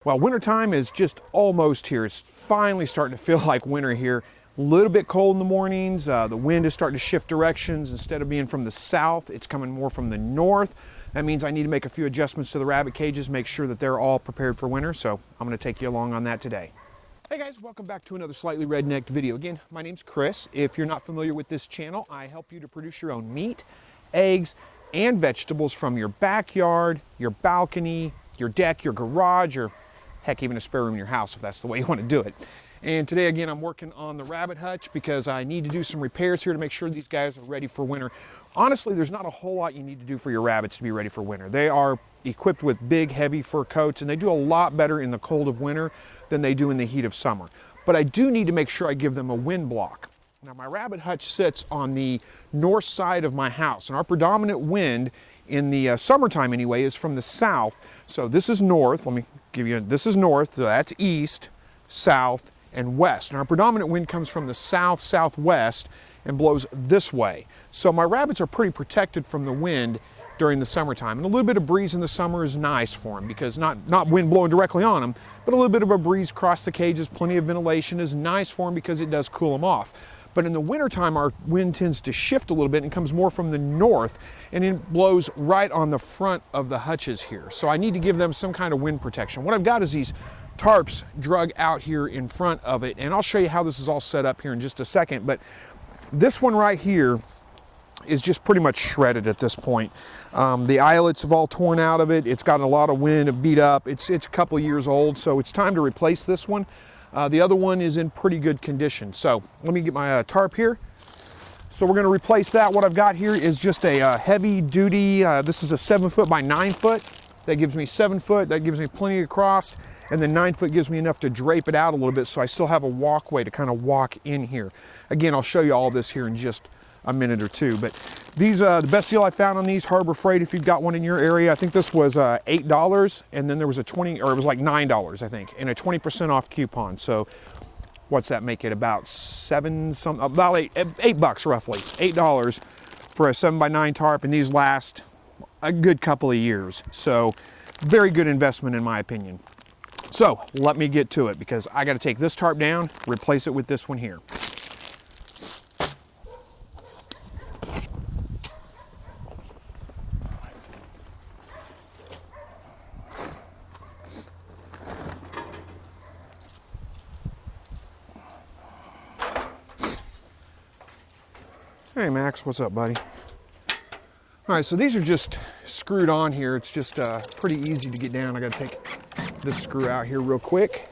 Well, wintertime is just almost here. It's finally starting to feel like winter here. A little bit cold in the mornings. The wind is starting to shift directions. Instead of being from the south, it's coming more from the north. That means I need to make a few adjustments to the rabbit cages, make sure that they're all prepared for winter. So I'm going to take you along on that today. Hey guys, welcome back to another Slightly Rednecked video. Again, my name's Chris. If you're not familiar with this channel, I help you to produce your own meat, eggs, and vegetables from your backyard, your balcony, your deck, your garage, or heck, even a spare room in your house if that's the way you want to do it. And today again, I'm working on the rabbit hutch because I need to do some repairs here to make sure these guys are ready for winter. Honestly, there's not a whole lot you need to do for your rabbits to be ready for winter. They are equipped with big, heavy fur coats, and they do a lot better in the cold of winter than they do in the heat of summer. But I do need to make sure I give them a wind block. Now, my rabbit hutch sits on the north side of my house, and our predominant wind in the summertime anyway is from the south. So this is north. Let me give you, this is north, so that's east, south, and west. And our predominant wind comes from the south, southwest, and blows this way. So my rabbits are pretty protected from the wind during the summertime. And a little bit of breeze in the summer is nice for them because not wind blowing directly on them, but a little bit of a breeze across the cages, plenty of ventilation is nice for them because it does cool them off. But in the wintertime, our wind tends to shift a little bit and comes more from the north, and it blows right on the front of the hutches here. So I need to give them some kind of wind protection. What I've got is these tarps drug out here in front of it, and I'll show you how this is all set up here in just a second. But this one right here is just pretty much shredded at this point. The eyelets have all torn out of it. It's gotten a lot of wind and beat up. It's a couple of years old, so it's time to replace this one. The other one is in pretty good condition. So let me get my tarp here. So we're going to replace that. What I've got here is just a heavy duty, this is a 7 foot by 9 foot. That gives me 7 foot, that gives me plenty across, and then 9 foot gives me enough to drape it out a little bit so I still have a walkway to kind of walk in here. Again, I'll show you all this here in just a minute or two, but these, the best deal I found on these, Harbor Freight, if you've got one in your area, I think this was $8, and then there was a 20, or it was like $9, I think, and a 20% off coupon. So what's that make it? About about eight bucks roughly, $8 for a 7x9 tarp, and these last a good couple of years. So very good investment in my opinion. So let me get to it because I got to take this tarp down, replace it with this one here. Hey Max, what's up, buddy? All right, so these are just screwed on here. It's just pretty easy to get down. I gotta take this screw out here real quick.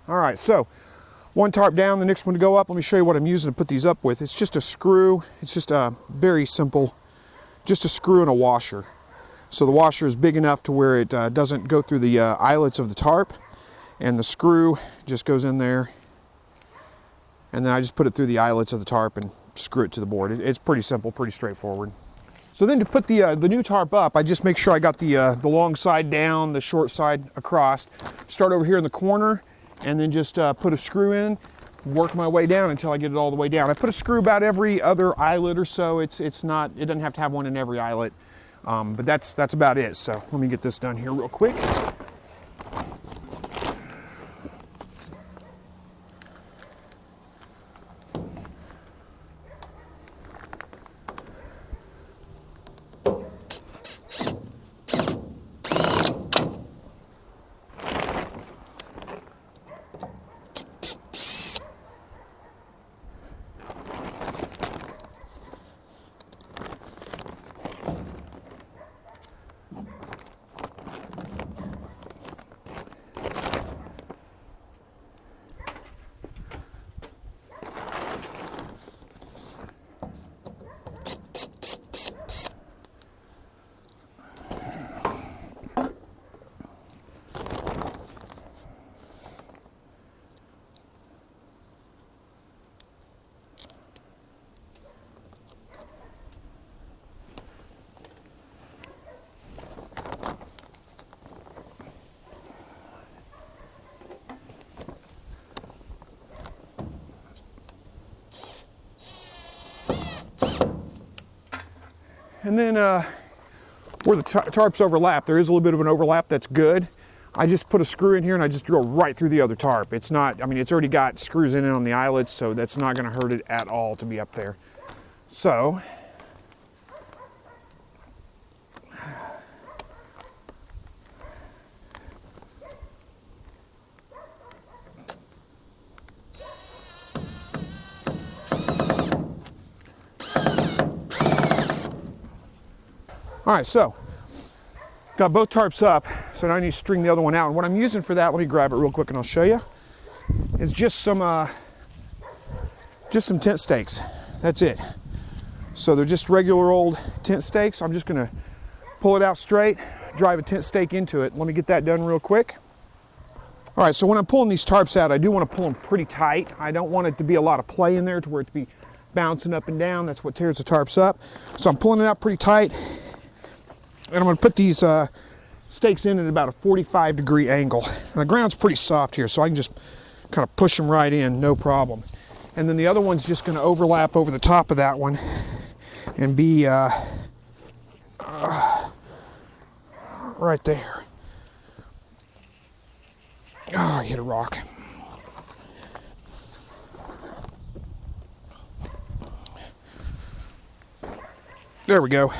All right, so one tarp down, the next one to go up. Let me show you what I'm using to put these up with. It's just a screw. It's just a very simple, just a screw and a washer. So the washer is big enough to where it doesn't go through the eyelets of the tarp, and the screw just goes in there, and then I just put it through the eyelets of the tarp and screw it to the board. It's pretty simple, pretty straightforward. So then to put the new tarp up, I just make sure I got the long side down, the short side across. Start over here in the corner, and then just put a screw in, work my way down until I get it all the way down. I put a screw about every other eyelet or so. It doesn't have to have one in every eyelet, but that's about it. So let me get this done here real quick. And then where the tarps overlap, there is a little bit of an overlap. That's good. I just put a screw in here and I just drill right through the other tarp. It's not, I mean, it's already got screws in it on the eyelets, so that's not going to hurt it at all to be up there. So, all right, so got both tarps up, so now I need to string the other one out. And what I'm using for that, let me grab it real quick and I'll show you, is just some tent stakes. That's it. So they're just regular old tent stakes. I'm just gonna pull it out straight, drive a tent stake into it. Let me get that done real quick. All right, so when I'm pulling these tarps out, I do want to pull them pretty tight. I don't want it to be a lot of play in there to where it to be bouncing up and down. That's what tears the tarps up. So I'm pulling it out pretty tight. And I'm going to put these stakes in at about a 45-degree angle. And the ground's pretty soft here, so I can just kind of push them right in, no problem. And then the other one's just going to overlap over the top of that one and be right there. Oh, I hit a rock. There we go.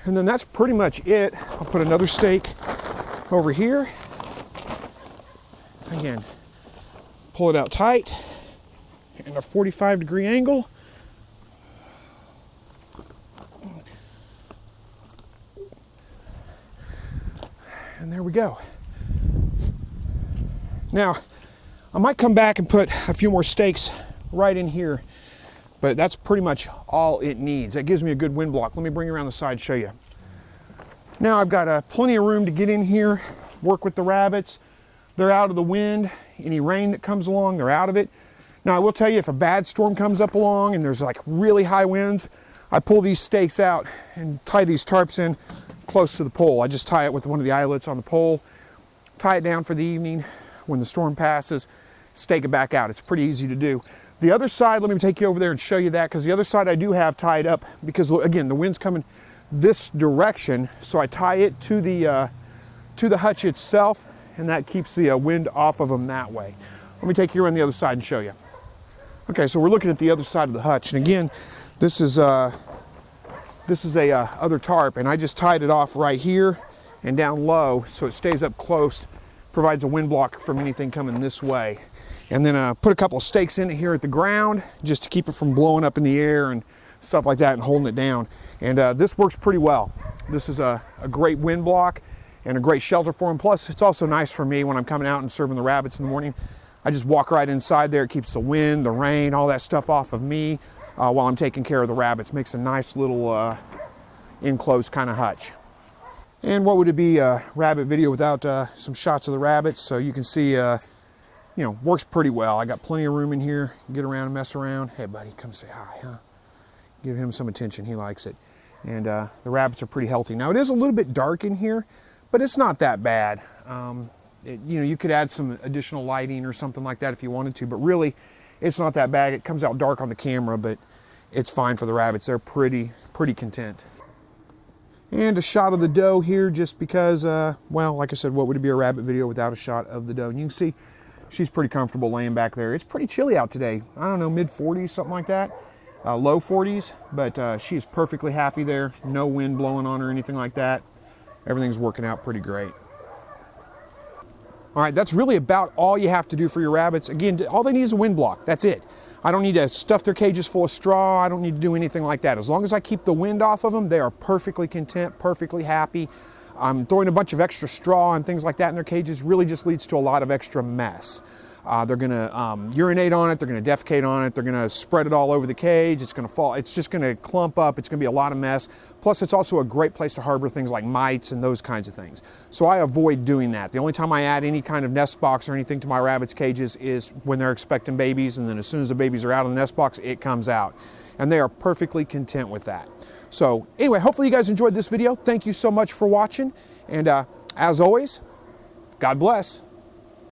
And then that's pretty much it. I'll put another stake over here. Again, pull it out tight in a 45-degree angle. And there we go. Now, I might come back and put a few more stakes right in here, but that's pretty much all it needs. That gives me a good wind block. Let me bring you around the side and show you. Now I've got plenty of room to get in here, work with the rabbits. They're out of the wind. Any rain that comes along, they're out of it. Now I will tell you, if a bad storm comes up along and there's like really high winds, I pull these stakes out and tie these tarps in close to the pole. I just tie it with one of the eyelets on the pole, tie it down for the evening. When the storm passes, stake it back out. It's pretty easy to do. The other side, let me take you over there and show you that, because the other side I do have tied up because, again, the wind's coming this direction, so I tie it to the hutch itself, and that keeps the wind off of them that way. Let me take you around the other side and show you. Okay, so we're looking at the other side of the hutch, and again, this is a other tarp, and I just tied it off right here and down low so it stays up close, provides a wind block from anything coming this way. And then put a couple of stakes in it here at the ground just to keep it from blowing up in the air and stuff like that and holding it down. And this works pretty well. This is a great wind block and a great shelter for them. Plus, it's also nice for me when I'm coming out and serving the rabbits in the morning. I just walk right inside there. It keeps the wind, the rain, all that stuff off of me while I'm taking care of the rabbits. Makes a nice little enclosed kind of hutch. And what would it be, a rabbit video without some shots of the rabbits? So you can see, you know, works pretty well. I got plenty of room in here. Get around and mess around. Hey, buddy, come say hi, huh? Give him some attention. He likes it. And the rabbits are pretty healthy. Now, it is a little bit dark in here, but it's not that bad. You know, you could add some additional lighting or something like that if you wanted to, but really, it's not that bad. It comes out dark on the camera, but it's fine for the rabbits. They're pretty content. And a shot of the doe here just because, well, like I said, what would it be a rabbit video without a shot of the doe? And you can see she's pretty comfortable laying back there. It's pretty chilly out today. I don't know, mid-40s, something like that. Low 40s, but she's perfectly happy there. No wind blowing on her or anything like that. Everything's working out pretty great. All right, that's really about all you have to do for your rabbits. Again, all they need is a wind block. That's it. I don't need to stuff their cages full of straw. I don't need to do anything like that. As long as I keep the wind off of them, they are perfectly content, perfectly happy. Throwing a bunch of extra straw and things like that in their cages really just leads to a lot of extra mess. They're gonna urinate on it, they're gonna defecate on it, they're gonna spread it all over the cage, it's gonna fall, it's just gonna clump up, it's gonna be a lot of mess. Plus it's also a great place to harbor things like mites and those kinds of things. So I avoid doing that. The only time I add any kind of nest box or anything to my rabbits' cages is when they're expecting babies, and then as soon as the babies are out of the nest box, it comes out. And they are perfectly content with that. So anyway, hopefully you guys enjoyed this video. Thank you so much for watching. And as always, God bless.